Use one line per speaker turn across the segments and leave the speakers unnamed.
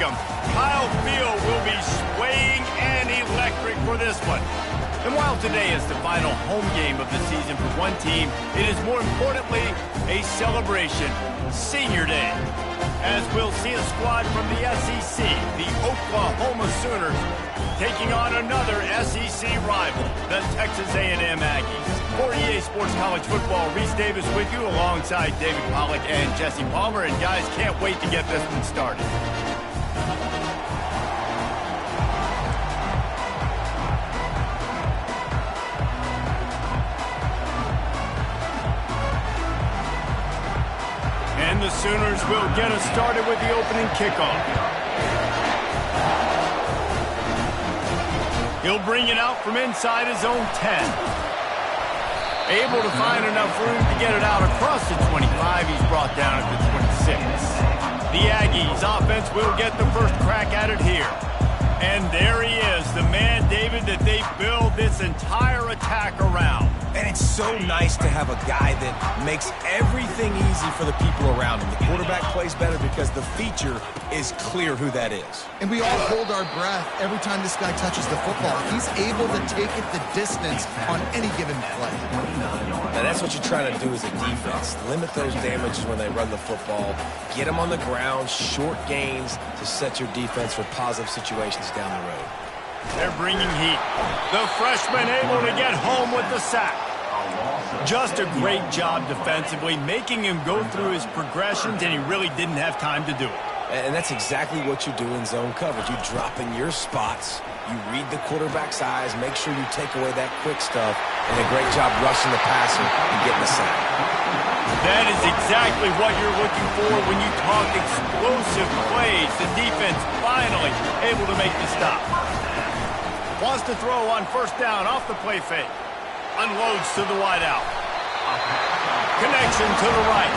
them. Kyle Field will be swaying and electric for this one. And while today is the final home game of the season for one team, it is more importantly a celebration, Senior Day, as we'll see a squad from the SEC, the Oklahoma Sooners, taking on another SEC rival, the Texas A&M Aggies. For EA Sports College Football, Reese Davis with you alongside David Pollack and Jesse Palmer. And guys, can't wait to get this one started. And the Sooners will get us started with the opening kickoff. He'll bring it out from inside his own 10. Able to find enough room to get it out across the 25. He's brought down at the 26. The Aggies offense will get the first crack at it here. And there he is, the man, David, that they build this entire attack around.
And it's so nice to have a guy that makes everything easy for the people around him. The quarterback plays better because the feature is clear who that is.
And we all hold our breath every time this guy touches the football. He's able to take it the distance on any given play.
Now that's what you're trying to do as a defense. Limit those damages when they run the football. Get them on the ground, short gains to set your defense for positive situations down the road.
They're bringing heat. The freshman able to get home with the sack. Just a great job defensively, making him go through his progressions, and he really didn't have time to do it.
And that's exactly what you do in zone coverage. You drop in your spots, you read the quarterback's eyes, make sure you take away that quick stuff, and a great job rushing the passer and getting the sack.
That is exactly what you're looking for when you talk explosive plays. The defense finally able to make the stop. Wants to throw on first down off the play fake. Unloads to the wideout. Connection to the right.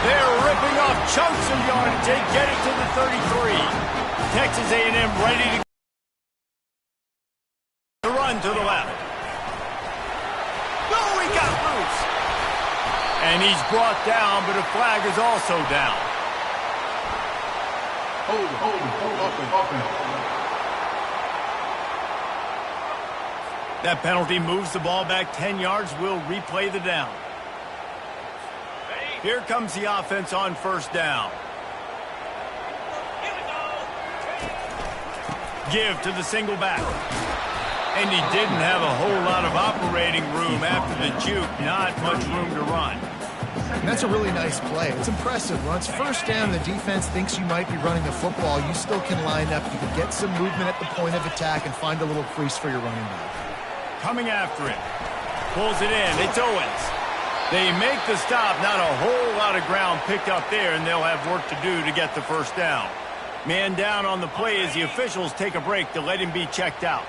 They're ripping off chunks of yardage. They get it to the 33. Texas A&M ready to run to the left. Oh, he got loose. And he's brought down, but a flag is also down. That penalty moves the ball back 10 yards. We'll replay the down. Here comes the offense on first down. Give to the single back. And he didn't have a whole lot of operating room after the juke. Not much room to run.
And that's a really nice play. It's impressive. Once first down, the defense thinks you might be running the football. You still can line up. You can get some movement at the point of attack and find a little crease for your running back.
Coming after it. Pulls it in. It's Owens. They make the stop. Not a whole lot of ground picked up there, and they'll have work to do to get the first down. Man down on the play as the officials take a break to let him be checked out.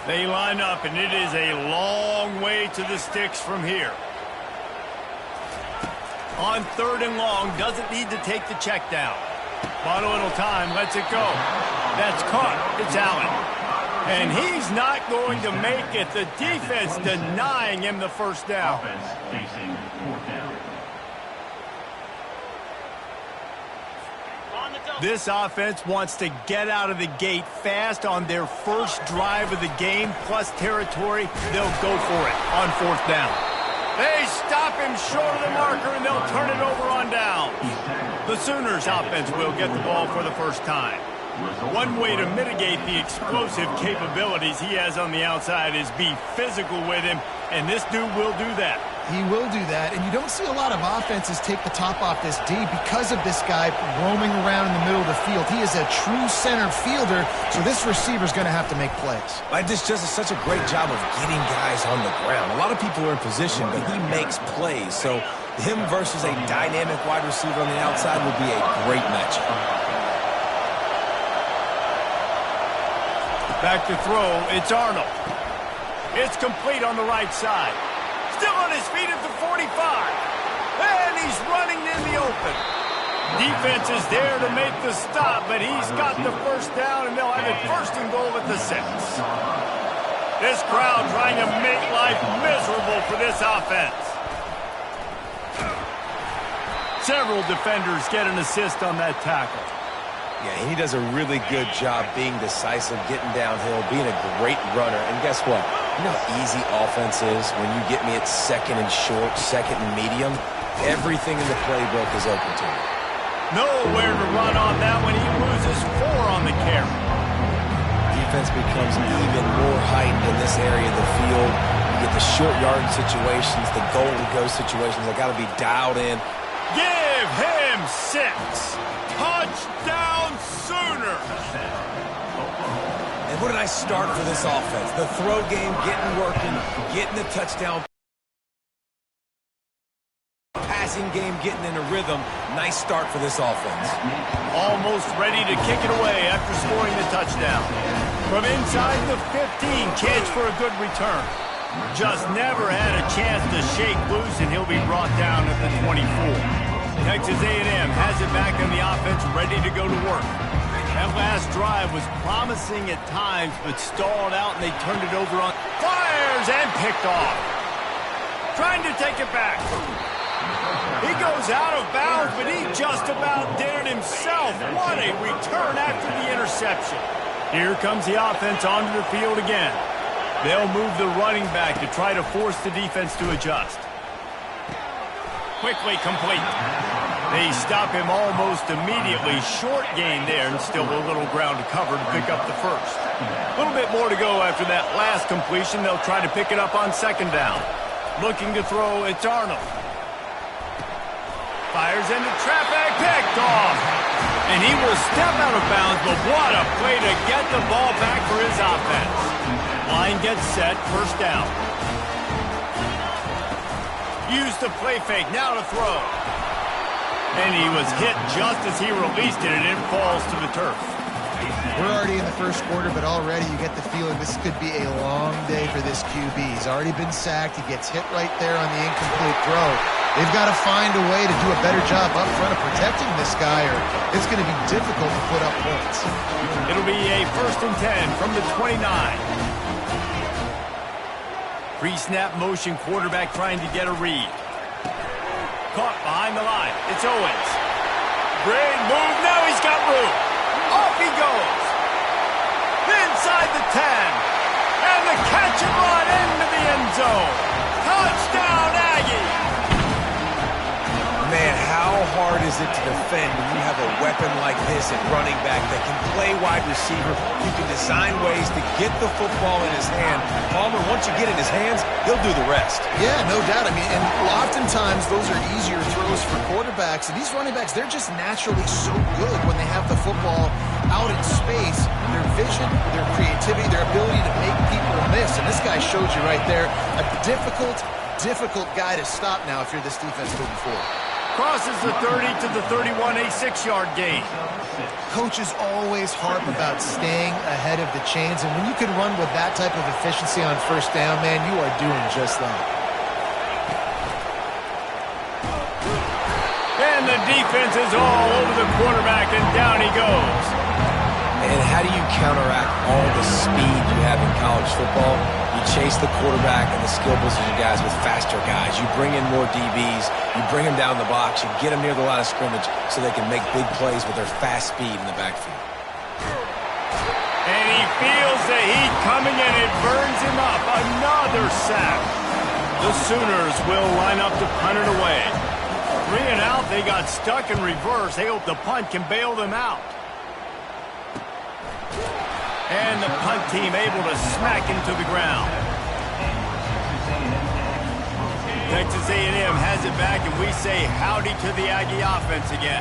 They line up, and it is a long way to the sticks from here. On third and long, doesn't need to take the check down. Bought a little time, lets it go. That's caught. It's Allen. And he's not going to make it. The defense denying him the first down. This offense wants to get out of the gate fast on their first drive of the game, plus territory. They'll go for it on fourth down. They stop him short of the marker, and they'll turn it over on down. The Sooners offense will get the ball for the first time. One way to mitigate the explosive capabilities he has on the outside is be physical with him, and this dude will do that.
He will do that, and you don't see a lot of offenses take the top off this D because of this guy roaming around in the middle of the field. He is a true center fielder, so this receiver's going to have to make plays.
This just is such a great job of getting guys on the ground. A lot of people are in position, but he makes plays, so him versus a dynamic wide receiver on the outside would be a great matchup.
Back to throw, it's Arnold. It's complete on the right side. Still on his feet at the 45. And he's running in the open. Defense is there to make the stop, but he's got the first down, and they'll have it first and goal at the 6. This crowd trying to make life miserable for this offense. Several defenders get an assist on that tackle.
Yeah, he does a really good job being decisive, getting downhill, being a great runner. And guess what? You know how easy offense is when you get me at second and short, second and medium? Everything in the playbook is open to me.
Nowhere to run on that when he loses 4 on the carry.
Defense becomes even more heightened in this area of the field. You get the short yard situations, the goal-to-go situations. They got to be dialed in.
Give him 6. Touchdown Sooner.
And what did I start for this offense? The throw game, getting working, getting the touchdown. Passing game, getting in a rhythm. Nice start for this offense.
Almost ready to kick it away after scoring the touchdown. From inside the 15, chance for a good return. Just never had a chance to shake loose, and he'll be brought down at the 24. Texas A&M has it back on the offense, ready to go to work. That last drive was promising at times, but stalled out, and they turned it over on fires and picked off. Trying to take it back. He goes out of bounds, but he just about did it himself. What a return after the interception. Here comes the offense onto the field again. They'll move the running back to try to force the defense to adjust. Quickly complete. They stop him almost immediately. Short gain there, and still a little ground to cover to pick up the first. A little bit more to go after that last completion. They'll try to pick it up on second down. Looking to throw, it's Arnold. Fires into traffic, picked off. And he will step out of bounds, but what a play to get the ball back for his offense. Line gets set, first down. Use the play fake, now to throw. And he was hit just as he released it, and it falls to the turf.
We're already in the first quarter, but already you get the feeling this could be a long day for this QB. He's already been sacked. He gets hit right there on the incomplete throw. They've got to find a way to do a better job up front of protecting this guy, or it's going to be difficult to put up points.
It'll be a 1st and 10 from the 29. Pre-snap motion, quarterback trying to get a read. Caught behind the line. It's Owens. Great move. Now he's got room. Off he goes. Inside the 10. And the catch and run into the end zone. Touchdown, Aggie.
Man, how hard is it to defend when you have a weapon like this at running back that can play wide receiver? You can design ways to get the football in his hand. Palmer, once you get in his hands, he'll do the rest.
Yeah, no doubt. I mean, and oftentimes those are easier throws for quarterbacks. And these running backs, they're just naturally so good when they have the football out in space. Their vision, their creativity, their ability to make people miss. And this guy showed you right there a difficult guy to stop now if you're this defense moving forward.
Crosses the 30 to the 31, a 6-yard gain.
Coaches always harp about staying ahead of the chains, and when you can run with that type of efficiency on first down, man, you are doing just that.
And the defense is all over the quarterback, and down he goes.
And how do you counteract all the speed you have in college football? You chase the quarterback and the skill position guys with faster guys. You bring in more DBs. You bring them down the box. You get them near the line of scrimmage so they can make big plays with their fast speed in the backfield.
And he feels the heat coming, and it burns him up. Another sack. The Sooners will line up to punt it away. 3 and out. They got stuck in reverse. They hope the punt can bail them out. And the punt team able to smack him to the ground. Texas A&M has it back, and we say howdy to the Aggie offense again.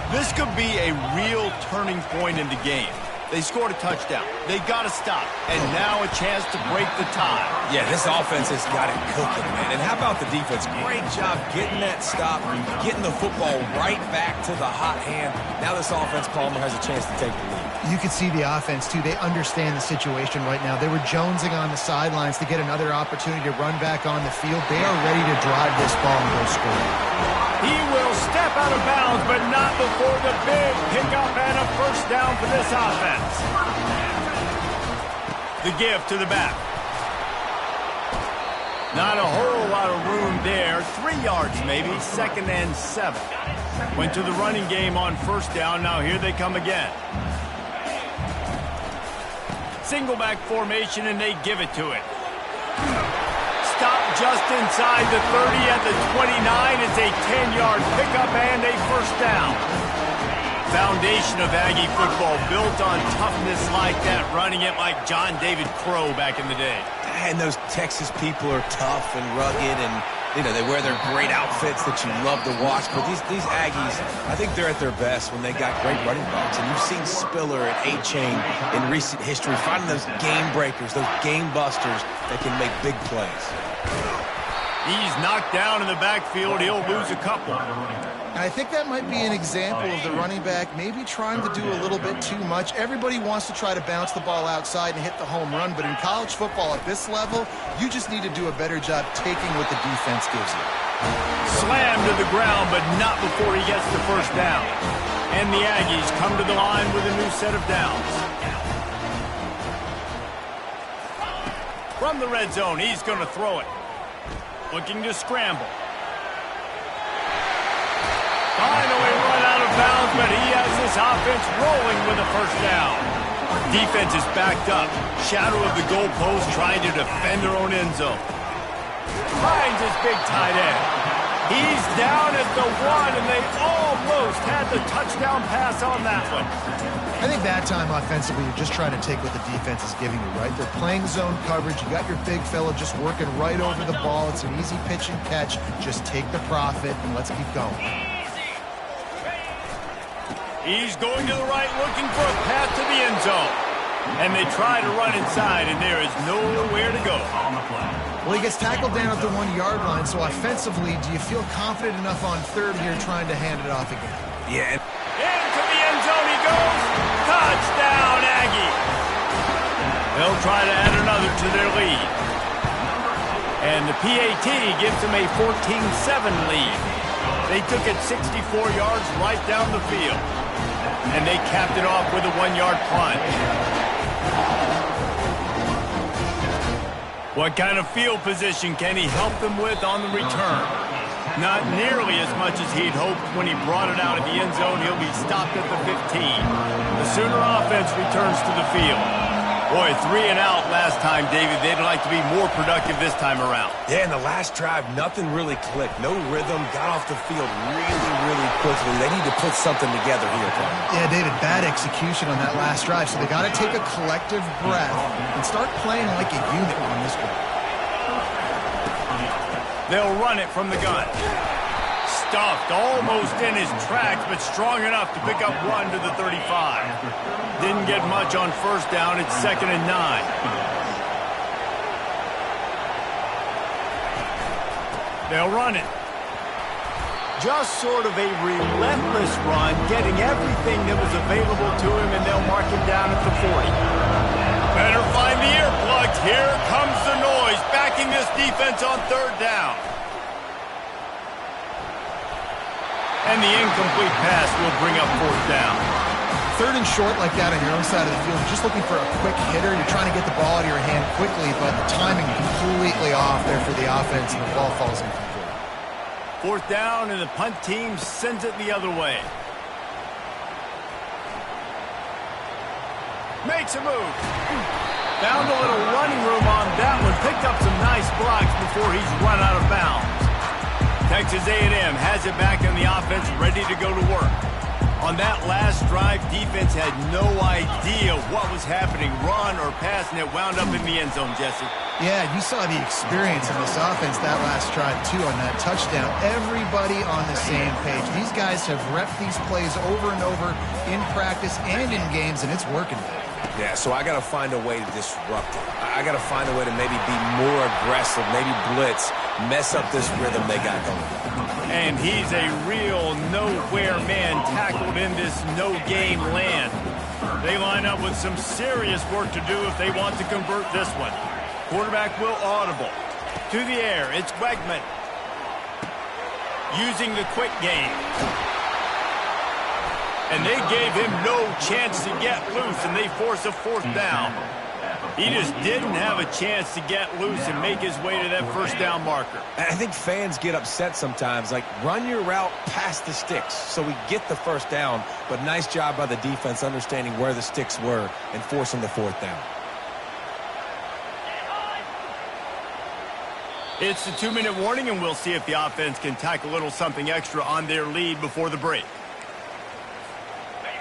This could be a real turning point in the game. They scored a touchdown. They got to stop. And now a chance to break the tie.
Yeah, this offense has got it cooking, man. And how about the defense? Great job getting that stop, getting the football right back to the hot hand. Now this offense, Palmer, has a chance to take the lead.
You can see the offense, too. They understand the situation right now. They were jonesing on the sidelines to get another opportunity to run back on the field. They are ready to drive this ball and go score.
He will step out of bounds, but not before the big pickup and a first down for this offense. The give to the back. Not a whole lot of room there. 3 yards maybe, 2nd and 7. Went to the running game on first down. Now here they come again. Single back formation, and they give it to it. Stop just inside the 30 at the 29. It's a 10-yard pickup and a first down. Foundation of Aggie football built on toughness like that, running it like John David Crow back in the day.
And those Texas people are tough and rugged, and they wear their great outfits that you love to watch. But these Aggies, I think they're at their best when they got great running backs. And you've seen Spiller and A-Chain in recent history finding those game breakers, those game busters that can make big plays.
He's knocked down in the backfield. He'll lose a couple.
And I think that might be an example of the running back maybe trying to do a little bit too much. Everybody wants to try to bounce the ball outside and hit the home run, but in college football at this level, you just need to do a better job taking what the defense gives you.
Slammed to the ground, but not before he gets the first down. And the Aggies come to the line with a new set of downs. From the red zone, he's going to throw it. Looking to scramble. Finally run out of bounds, but he has this offense rolling with a first down. Defense is backed up. Shadow of the goalpost trying to defend their own end zone. Finds his big tight end. He's down at the 1, and they almost had the touchdown pass on that one.
I think that time offensively, you're just trying to take what the defense is giving you, right? They're playing zone coverage. You got your big fella just working right over the ball. It's an easy pitch and catch. Just take the profit, and let's keep going.
He's going to the right, looking for a path to the end zone. And they try to run inside, and there is nowhere to go.
Well, he gets tackled down at the 1-yard line, so offensively, do you feel confident enough on third here trying to hand it off again?
Yeah.
Into the end zone he goes. Touchdown, Aggie. They'll try to add another to their lead. And the PAT gives them a 14-7 lead. They took it 64 yards right down the field. And they capped it off with a 1-yard plunge. What kind of field position can he help them with on the return? Not nearly as much as he'd hoped when he brought it out of the end zone. He'll be stopped at the 15. The Sooner offense returns to the field. Boy, 3 and out last time, David. They'd like to be more productive this time around.
Yeah, in the last drive, nothing really clicked. No rhythm, got off the field really quickly. They need to put something together here, Tom.
Yeah, David, bad execution on that last drive, so they got to take a collective breath and start playing like a unit on this one.
They'll run it from the gun. Stuffed almost in his tracks, but strong enough to pick up 1 to the 35. Didn't get much on first down. It's 2nd and 9. They'll run it. Just sort of a relentless run, getting everything that was available to him, and they'll mark him down at the 40. Better find the earplugs. Here comes the noise, backing this defense on third down. And the incomplete pass will bring up fourth down.
Third and short like that on your own side of the field, you're just looking for a quick hitter. You're trying to get the ball out of your hand quickly, but the timing completely off there for the offense, and the ball falls incomplete.
Fourth down, and the punt team sends it the other way. Makes a move. Found a little running room on that one. Picked up some nice blocks before he's run out of bounds. Texas A&M has it back in the offense, ready to go to work. On that last drive, defense had no idea what was happening, run or pass, and it wound up in the end zone, Jesse.
Yeah, you saw the experience in this offense that last drive, too, on that touchdown. Everybody on the same page. These guys have repped these plays over and over in practice and in games, and it's working.
Yeah, so I got to find a way to disrupt it. I got to find a way to maybe be more aggressive, maybe blitz, mess up this rhythm they got going.
And he's a real nowhere man tackled in this no-game land. They line up with some serious work to do if they want to convert this one. Quarterback will audible. To the air, it's Wegman. Using the quick game. And they gave him no chance to get loose, and they force a fourth down. He just didn't have a chance to get loose and make his way to that first down marker.
I think fans get upset sometimes, like run your route past the sticks so we get the first down, but nice job by the defense understanding where the sticks were and forcing the fourth down.
It's the 2-minute warning, and we'll see if the offense can tack a little something extra on their lead before the break.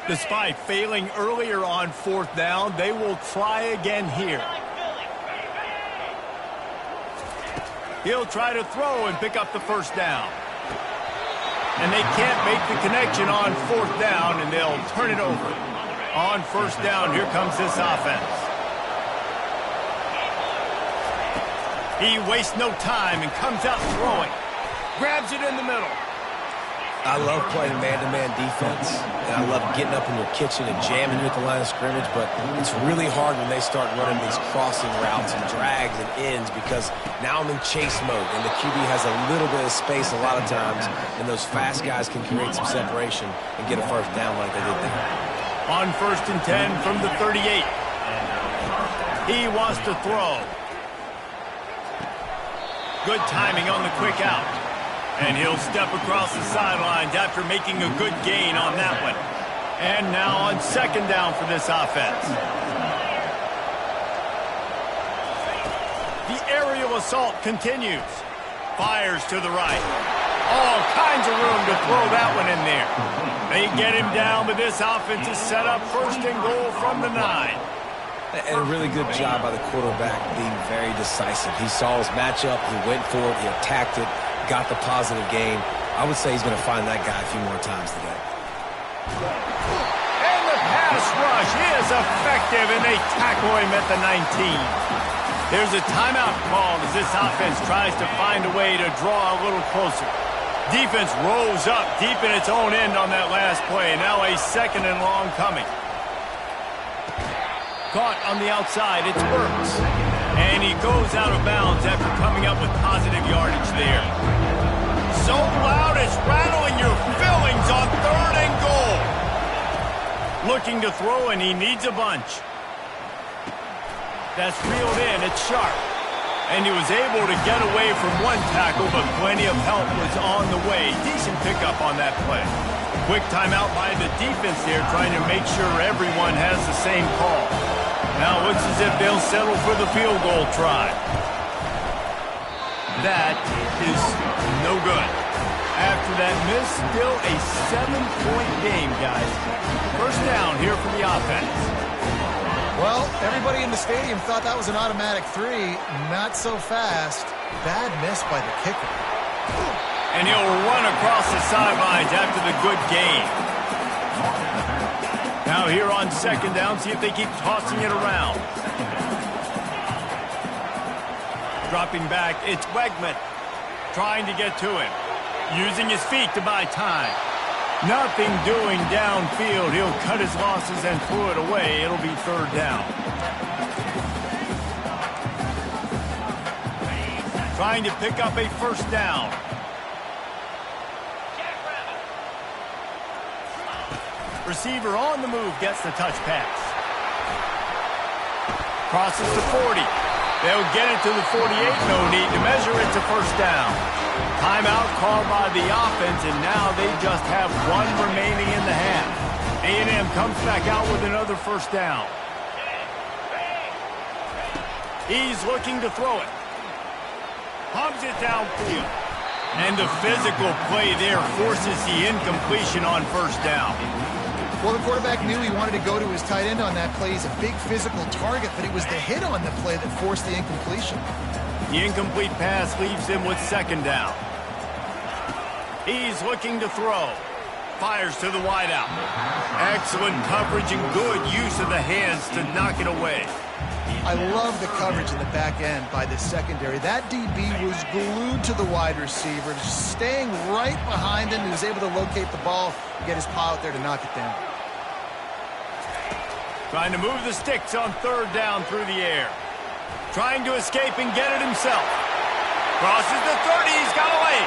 Despite failing earlier on fourth down, they will try again here. He'll try to throw and pick up the first down. And they can't make the connection on fourth down, and they'll turn it over. On first down, here comes this offense. He wastes no time and comes out throwing. Grabs it in the middle.
I love playing man-to-man defense, and I love getting up in your kitchen and jamming you at the line of scrimmage, but it's really hard when they start running these crossing routes and drags and ends because now I'm in chase mode, and the QB has a little bit of space a lot of times, and those fast guys can create some separation and get a first down like they did there.
On 1st and 10 from the 38. He wants to throw. Good timing on the quick out. And he'll step across the sidelines after making a good gain on that one. And now on second down for this offense. The aerial assault continues. Fires to the right. All kinds of room to throw that one in there. They get him down, but this offense is set up 1st and goal from the 9.
And a really good job by the quarterback being very decisive. He saw his matchup, he went for it, he attacked it, got the positive gain. I would say he's going to find that guy a few more times today.
And the pass rush is effective, and they tackle him at the 19. There's a timeout called as this offense tries to find a way to draw a little closer. Defense rolls up deep in its own end on that last play. Now a 2nd and long coming. Caught on the outside, it's Burks. And he goes out of bounds after coming up with positive yardage there. So loud it's rattling your fillings on 3rd and goal. Looking to throw, and he needs a bunch. That's reeled in, it's sharp. And he was able to get away from one tackle, but plenty of help was on the way. Decent pickup on that play. Quick timeout by the defense there, trying to make sure everyone has the same call. Now it looks as if they'll settle for the field goal try. That is no good. After that miss, still a 7-point game, guys. First down here for the offense.
Well, everybody in the stadium thought that was an automatic 3. Not so fast. Bad miss by the kicker.
And he'll run across the sidelines after the good gain. Now here on second down, see if they keep tossing it around. Dropping back, it's Wegman trying to get to him. Using his feet to buy time. Nothing doing downfield. He'll cut his losses and throw it away. It'll be 3rd down. Trying to pick up a first down. Receiver on the move gets the touch pass. Crosses to 40. They'll get it to the 48. No need to measure. It's a first down. Timeout called by the offense, and now they just have 1 remaining in the half. A&M comes back out with another first down. He's looking to throw it. Pumps it downfield. And the physical play there forces the incompletion on first down.
Well, the quarterback knew he wanted to go to his tight end on that play. He's a big physical target, but it was the hit on the play that forced the incompletion.
The incomplete pass leaves him with second down. He's looking to throw. Fires to the wideout. Excellent coverage and good use of the hands to knock it away.
I love the coverage in the back end by the secondary. That DB was glued to the wide receiver, just staying right behind him. He was able to locate the ball and get his paw out there to knock it down.
Trying to move the sticks on 3rd down through the air. Trying to escape and get it himself. Crosses the 30. He's got away.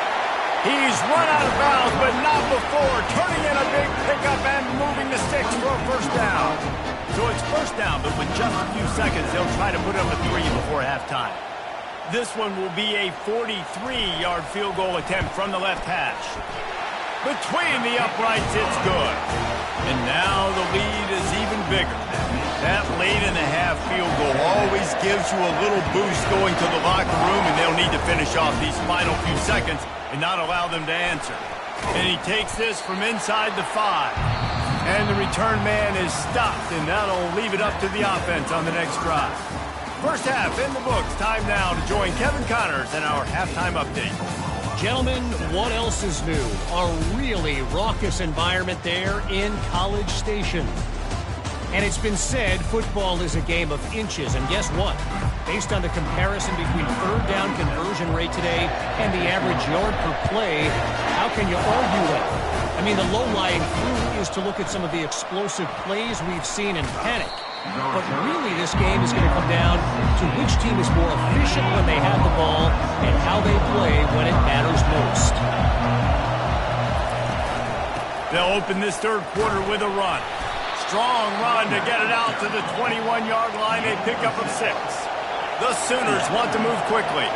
He's run out of bounds, but not before. Turning in a big pickup and moving the sticks for a first down. So it's first down, but with just a few seconds, they'll try to put up a 3 before halftime. This one will be a 43-yard field goal attempt from the left hash. Between the uprights, it's good. And now the lead is even bigger. That late-in-the-half field goal always gives you a little boost going to the locker room, and they'll need to finish off these final few seconds and not allow them to answer. And he takes this from inside the 5. And the return man is stopped, and that'll leave it up to the offense on the next drive. First half in the books. Time now to join Kevin Connors in our halftime update.
Gentlemen, what else is new? A really raucous environment there in College Station. And it's been said football is a game of inches. And guess what? Based on the comparison between third down conversion rate today and the average yard per play, how can you argue that? I mean, the low-lying fruit is to look at some of the explosive plays we've seen in panic. But really, this game is going to come down to which team is more efficient when they have the ball and how they play when it matters most.
They'll open this third quarter with a run. Strong run to get it out to the 21-yard line. They pick up of 6. The Sooners want to move quickly.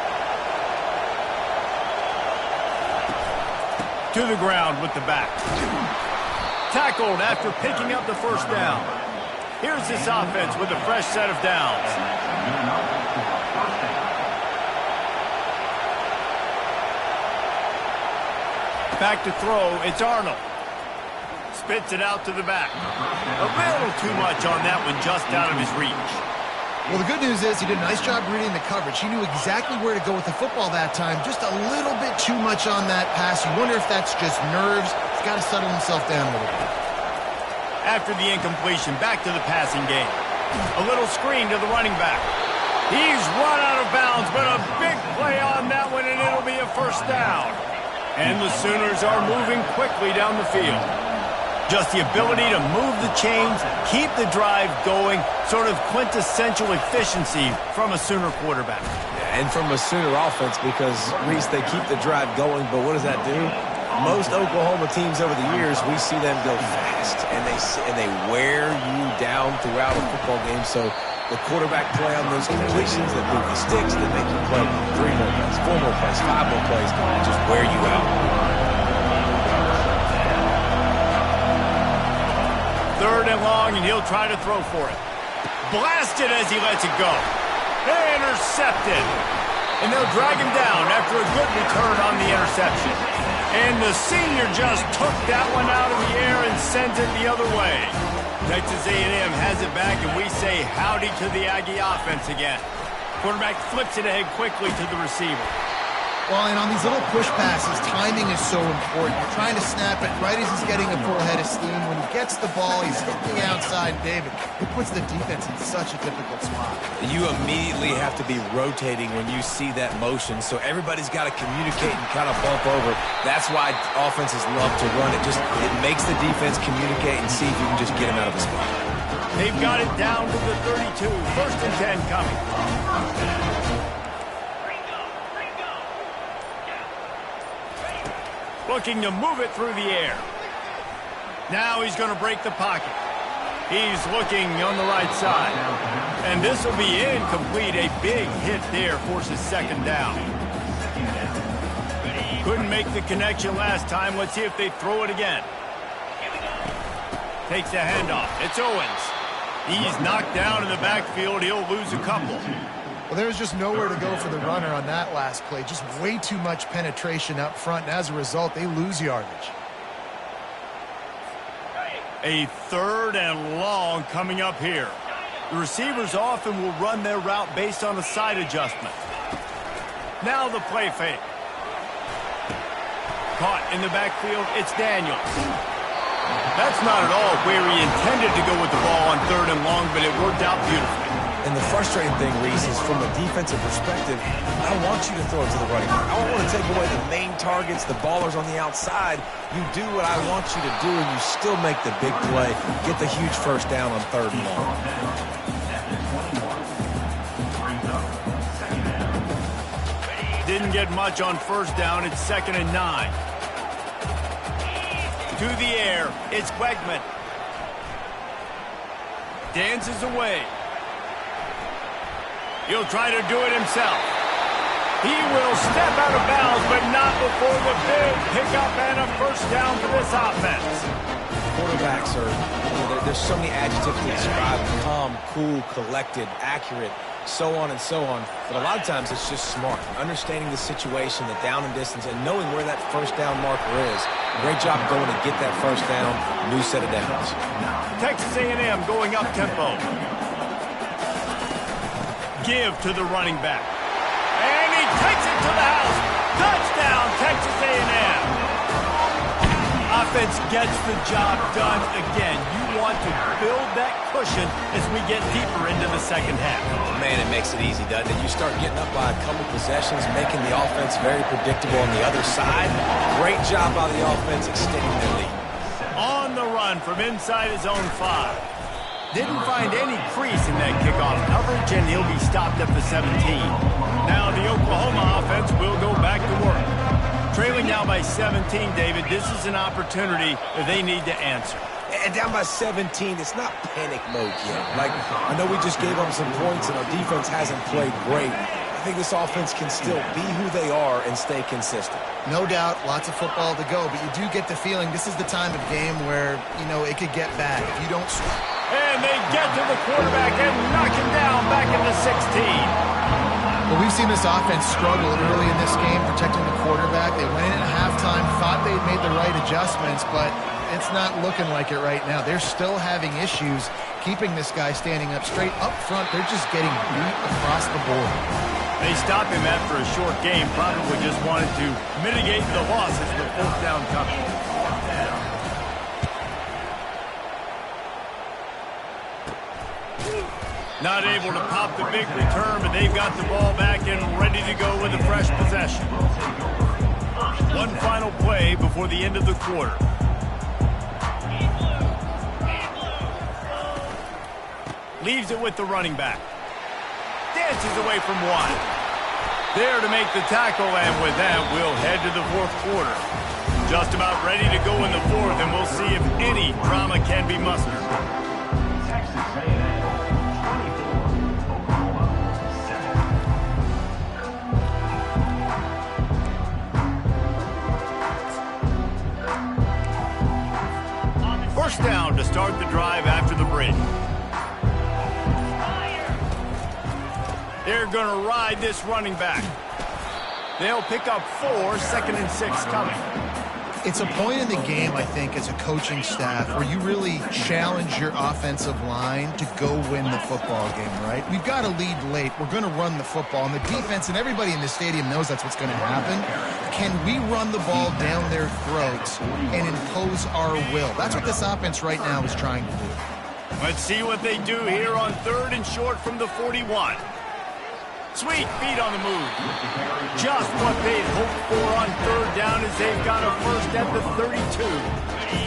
To the ground with the back. Tackled after picking up the first down. Here's this offense with a fresh set of downs. Back to throw, it's Arnold. Spits it out to the back. A little too much on that one, just out of his reach.
Well, the good news is he did a nice job reading the coverage. He knew exactly where to go with the football that time. Just a little bit too much on that pass. You wonder if that's just nerves. He's got to settle himself down a little bit.
After the incompletion, back to the passing game. A little screen to the running back. He's run out of bounds, but a big play on that one, and it'll be a first down. And the Sooners are moving quickly down the field. Just the ability to move the chains, keep the drive going, sort of quintessential efficiency from a Sooner quarterback.
Yeah, and from a Sooner offense, because, Reese, they keep the drive going, but what does that do? Most Oklahoma teams over the years, we see them go fast, and they wear you down throughout a football game. So the quarterback play on those completions that move the sticks, that make you play 3 more plays, 4 more plays, 5 more plays, and just wear you out.
Third and long, and he'll try to throw for it. Blasted as he lets it go. Intercepted. And they'll drag him down after a good return on the interception. And the senior just took that one out of the air and sent it the other way. Texas A&M has it back, and we say howdy to the Aggie offense again. Quarterback flips it ahead quickly to the receiver.
Well, and on these little push passes, timing is so important. You're trying to snap it right as he's getting a full head of steam. When he gets the ball, he's hitting the outside, David. It puts the defense in such a difficult spot.
You immediately have to be rotating when you see that motion, so everybody's got to communicate and kind of bump over. That's why offenses love to run it. It makes the defense communicate and see if you can just get him out of his spot.
They've got it down to the 32. First and 10 coming. Looking to move it through the air. Now he's going to break the pocket. He's looking on the right side. And this will be incomplete. A big hit there forces second down. Couldn't make the connection last time. Let's see if they throw it again. Takes the handoff. It's Owens. He's knocked down in the backfield. He'll lose a couple.
Well, there's just nowhere to go for the runner on that last play. Just way too much penetration up front, and as a result, they lose yardage.
A third and long coming up here. The receivers often will run their route based on a side adjustment. Now the play fake. Caught in the backfield, it's Daniels. That's not at all where he intended to go with the ball on third and long, but it worked out beautifully.
And the frustrating thing, Reese, is from a defensive perspective, I don't want you to throw it to the running back. I don't want to take away the main targets, the ballers on the outside. You do what I want you to do, and you still make the big play, get the huge first down on third and long.
Didn't get much on first down. It's 2nd and 9. To the air, it's Wegman. dances away. He'll try to do it himself. He will step out of bounds, but not before the big pickup and a first down for this offense.
Quarterbacks are, there's so many adjectives to describe them. Calm, cool, collected, accurate, so on and so on. But a lot of times it's just smart. Understanding the situation, the down and distance, and knowing where that first down marker is. Great job going to get that first down. New set of downs.
Texas A&M going up tempo. Give to the running back. And he takes it to the house. Touchdown, Texas A&M. Offense gets the job done again. You want to build that cushion as we get deeper into the second half.
Man, it makes it easy, doesn't it? You start getting up by a couple possessions, making the offense very predictable on the other side. Great job by the offense extending their lead.
On the run from inside his own 5. Didn't find any crease in that kickoff coverage, and he'll be stopped at the 17. Now the Oklahoma offense will go back to work. Trailing now by 17, David. This is an opportunity that they need to answer.
And down by 17, it's not panic mode yet. Like, I know we just gave them some points, and our defense hasn't played great. I think this offense can still be who they are and stay consistent.
No doubt, lots of football to go, but you do get the feeling this is the time of game where, you know, it could get bad if you don't score.
And they get to the quarterback and knock him down back at the 16.
Well, we've seen this offense struggle early in this game protecting the quarterback. They went in at halftime, thought they'd made the right adjustments, but it's not looking like it right now. They're still having issues keeping this guy standing up straight. Up front, they're just getting beat across the board.
They stopped him after a short game, probably just wanted to mitigate the losses with fourth down coming. Not able to pop the big return, but they've got the ball back and ready to go with a fresh possession. One final play before the end of the quarter. Leaves it with the running back. Dances away from one. There to make the tackle, and with that, we'll head to the fourth quarter. Just about ready to go in the fourth, and we'll see if any drama can be mustered. First down to start the drive after the break. They're going to ride this running back. They'll pick up 4, 2nd and 6 coming.
It's a point in the game, I think, as a coaching staff where you really challenge your offensive line to go win the football game, right? We've got to lead late. We're going to run the football. And the defense and everybody in the stadium knows that's what's going to happen. Can we run the ball down their throats and impose our will? That's what this offense right now is trying to do.
Let's see what they do here on 3rd and short from the 41. Sweet feet on the move. Just what they'd hoped for on 3rd down as they've got a first at the 32.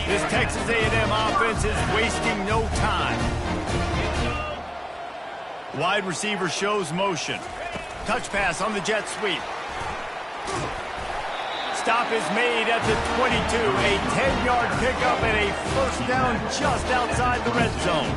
This Texas A&M offense is wasting no time. Wide receiver shows motion. Touch pass on the jet sweep. Stop is made at the 22. A 10-yard pickup and a first down just outside the red zone.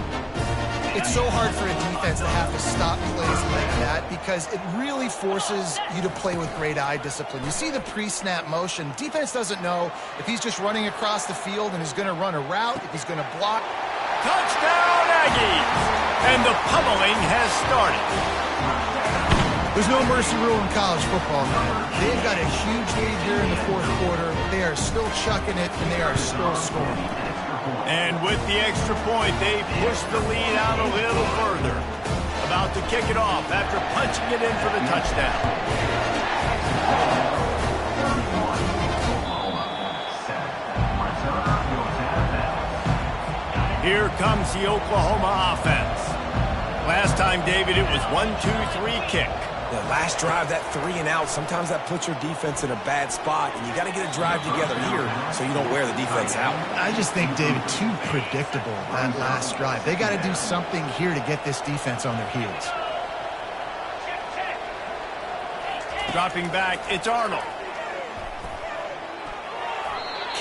It's so hard for a defense to have to stop plays like that because it really forces you to play with great eye discipline. You see the pre-snap motion. Defense doesn't know if he's just running across the field and is going to run a route, if he's going to block.
Touchdown, Aggies! And the pummeling has started.
There's no mercy rule in college football, man. They've got a huge lead here in the fourth quarter. They are still chucking it, and they are still scoring.
And with the extra point, they push the lead out a little further. About to kick it off after punching it in for the touchdown. Here comes the Oklahoma offense. Last time, David, it was 1-2-3 kick.
The last drive, that 3 and out, sometimes that puts your defense in a bad spot, and you got to get a drive together here so you don't wear the defense out.
I just think, David, too predictable, that last drive. They got to do something here to get this defense on their heels.
Dropping back, it's Arnold.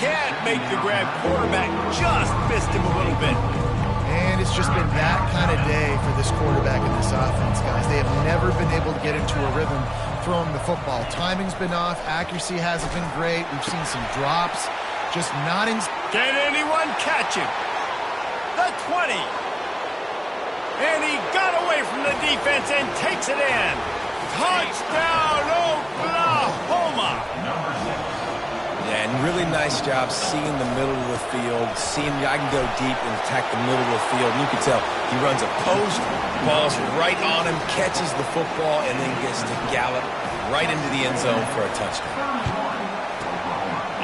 Can't make the grab. Quarterback just missed him a little bit.
And his it's just been that kind of day for this quarterback and this offense, guys. They have never been able to get into a rhythm throwing the football. Timing's been off. Accuracy hasn't been great. We've seen some drops. Just not in...
Can anyone catch him? The 20. And he got away from the defense and takes it in. Touchdown, Oklahoma!
Yeah, and really nice job seeing the middle of the field, seeing I can go deep and attack the middle of the field. And you can tell he runs a post, ball's right on him, catches the football, and then gets to gallop right into the end zone for a touchdown.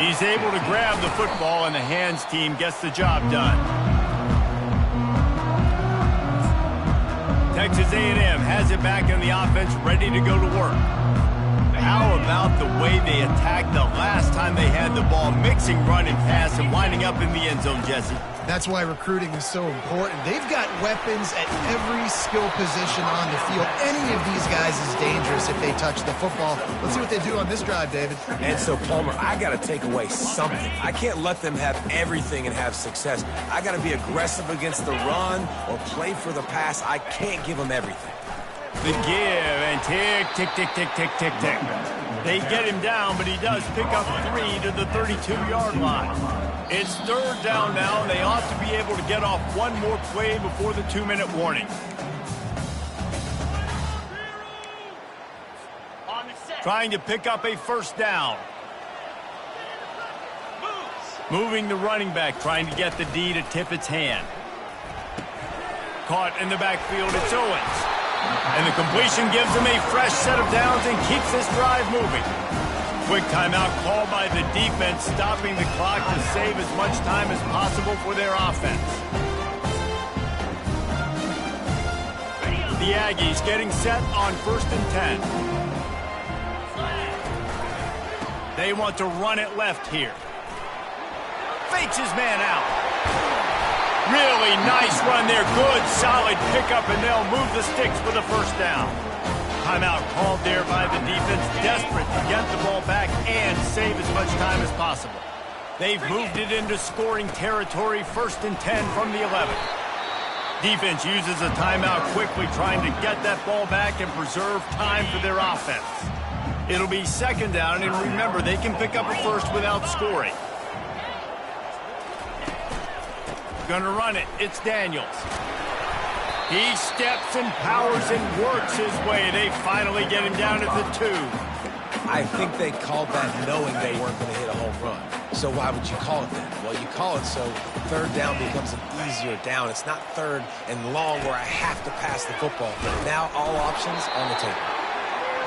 He's able to grab the football, and the hands team gets the job done. Texas A&M has it back in the offense, ready to go to work. How about the way they attacked the last time they had the ball, mixing run and pass and winding up in the end zone, Jesse?
That's why recruiting is so important. They've got weapons at every skill position on the field. Any of these guys is dangerous if they touch the football. Let's see what they do on this drive, David.
And so, Palmer, I got to take away something. I can't let them have everything and have success. I got to be aggressive against the run or play for the pass. I can't give them everything.
The give and tick, tick, tick, tick, tick, tick, tick. They get him down, but he does pick up 3 to the 32-yard line. It's third down now, and they ought to be able to get off one more play before the 2-minute warning. Trying to pick up a first down. Moving the running back, trying to get the D to tip its hand. Caught in the backfield, it's Owens. And the completion gives them a fresh set of downs and keeps this drive moving. Quick timeout called by the defense, stopping the clock to save as much time as possible for their offense. The Aggies getting set on 1st and 10. They want to run it left here. Fakes his man out. Really nice run there. Good, solid pickup, and they'll move the sticks for the first down. Timeout called there by the defense, desperate to get the ball back and save as much time as possible. They've moved it into scoring territory, 1st and 10 from the 11. Defense uses a timeout quickly, trying to get that ball back and preserve time for their offense. It'll be 2nd down, and remember, they can pick up a first without scoring. Gonna run it. It's Daniels. He steps and powers and works his way. They finally get him down at the 2.
I think they called that knowing they weren't going to hit a home run. So why would you call it that? Well, you call it so third down becomes an easier down. It's not third and long where I have to pass the football. Now all options on the table.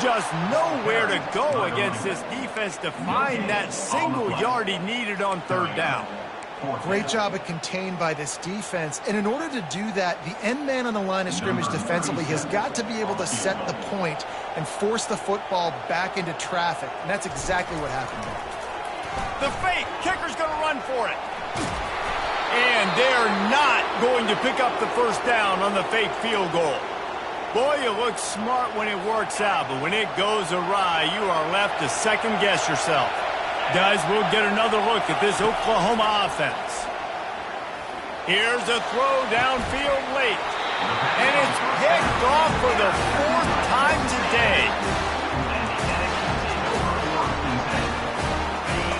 Just nowhere to go against this defense to find that single yard he needed on 3rd down.
Great job of contained by this defense. And in order to do that, the end man on the line of scrimmage defensively has got to be able to set the point and force the football back into traffic. And that's exactly what happened there.
The fake. Kicker's going to run for it. And they're not going to pick up the first down on the fake field goal. Boy, you look smart when it works out, but when it goes awry, you are left to second-guess yourself. Guys, we'll get another look at this Oklahoma offense. Here's a throw downfield late. And it's picked off for the 4th time today.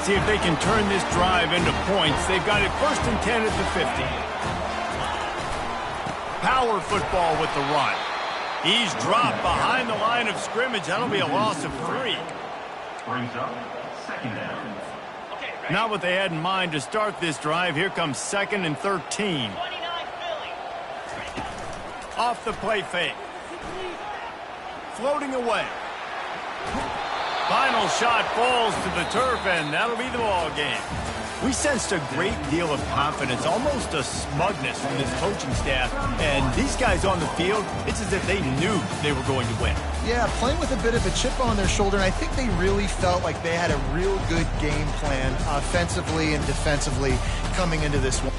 See if they can turn this drive into points. They've got it 1st and 10 at the 50. Power football with the run. He's dropped behind the line of scrimmage. That'll be a loss of 3.
Brings up 2nd down.
Not what they had in mind to start this drive. Here comes 2nd and 13. Off the play fake. Floating away. Final shot falls to the turf, and that'll be the ball game. We sensed a great deal of confidence, almost a smugness from this coaching staff. And these guys on the field, it's as if they knew they were going to win.
Yeah, playing with a bit of a chip on their shoulder, and I think they really felt like they had a real good game plan offensively and defensively coming into this one.